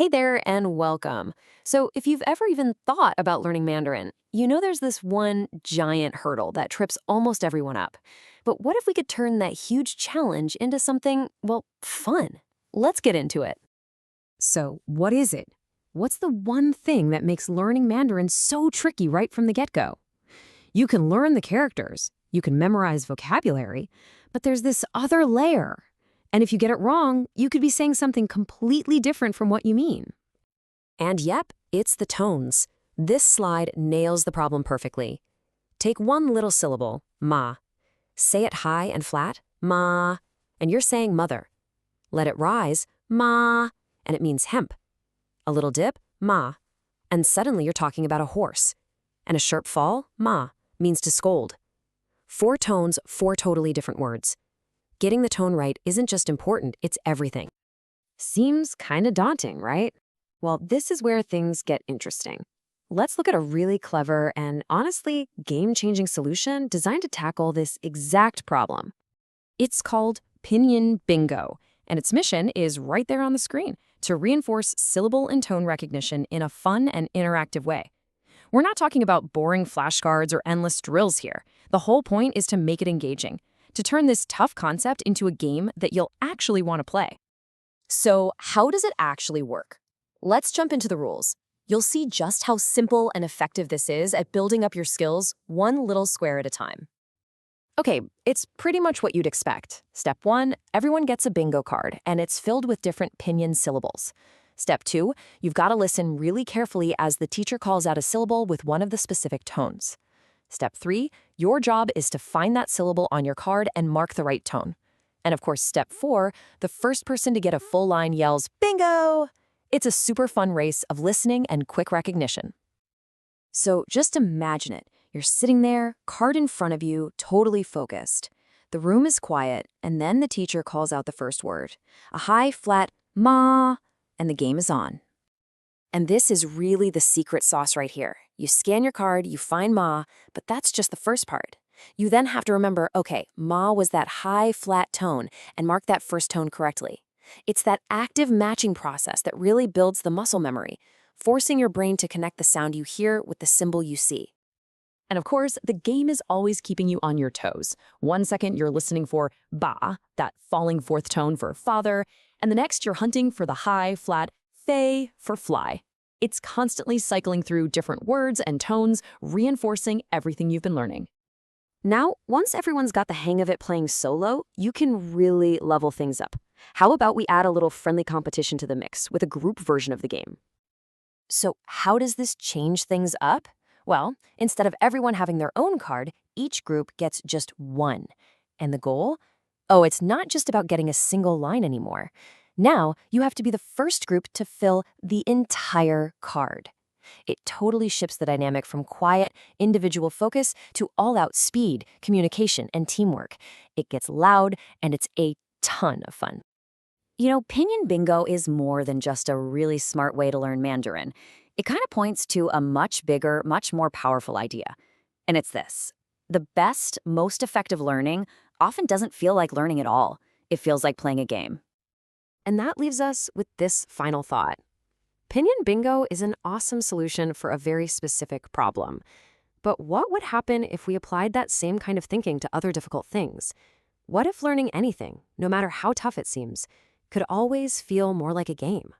Hey there and welcome. So, if you've ever even thought about learning Mandarin, you know there's this one giant hurdle that trips almost everyone up. But what if we could turn that huge challenge into something, well, fun? Let's get into it. So, what is it? What's the one thing that makes learning Mandarin so tricky right from the get-go? You can learn the characters, you can memorize vocabulary, but there's this other layer. And if you get it wrong, you could be saying something completely different from what you mean. And yep, it's the tones. This slide nails the problem perfectly. Take one little syllable, ma. Say it high and flat, ma, and you're saying mother. Let it rise, ma, and it means hemp. A little dip, ma, and suddenly you're talking about a horse. And a sharp fall, ma, means to scold. 4 tones, 4 totally different words. Getting the tone right isn't just important, it's everything. Seems kind of daunting, right? Well, this is where things get interesting. Let's look at a really clever and honestly game-changing solution designed to tackle this exact problem. It's called Pinyin Bingo, and its mission is right there on the screen to reinforce syllable and tone recognition in a fun and interactive way. We're not talking about boring flashcards or endless drills here. The whole point is to make it engaging, to turn this tough concept into a game that you'll actually want to play. So, how does it actually work? Let's jump into the rules. You'll see just how simple and effective this is at building up your skills one little square at a time. Okay, it's pretty much what you'd expect. Step 1, everyone gets a bingo card, and it's filled with different pinyin syllables. Step 2, you've got to listen really carefully as the teacher calls out a syllable with one of the specific tones. Step 3, your job is to find that syllable on your card and mark the right tone. And of course, step 4, the first person to get a full line yells, bingo! It's a super fun race of listening and quick recognition. So just imagine it. You're sitting there, card in front of you, totally focused. The room is quiet, and then the teacher calls out the first word. A high, flat, ma, and the game is on. And this is really the secret sauce right here. You scan your card, you find ma, but that's just the first part. You then have to remember, okay, ma was that high, flat tone, and mark that first tone correctly. It's that active matching process that really builds the muscle memory, forcing your brain to connect the sound you hear with the symbol you see. And of course, the game is always keeping you on your toes. 1 second, you're listening for ba, that falling fourth tone for father, and the next, you're hunting for the high, flat fei for fly. It's constantly cycling through different words and tones, reinforcing everything you've been learning. Now, once everyone's got the hang of it playing solo, you can really level things up. How about we add a little friendly competition to the mix with a group version of the game? So how does this change things up? Well, instead of everyone having their own card, each group gets just one. And the goal? Oh, it's not just about getting a single line anymore. Now, you have to be the first group to fill the entire card. It totally shifts the dynamic from quiet, individual focus to all-out speed, communication, and teamwork. It gets loud, and it's a ton of fun. You know, Pinyin Bingo is more than just a really smart way to learn Mandarin. It kind of points to a much bigger, much more powerful idea. And it's this. The best, most effective learning often doesn't feel like learning at all. It feels like playing a game. And that leaves us with this final thought. Pinyin Bingo is an awesome solution for a very specific problem. But what would happen if we applied that same kind of thinking to other difficult things? What if learning anything, no matter how tough it seems, could always feel more like a game?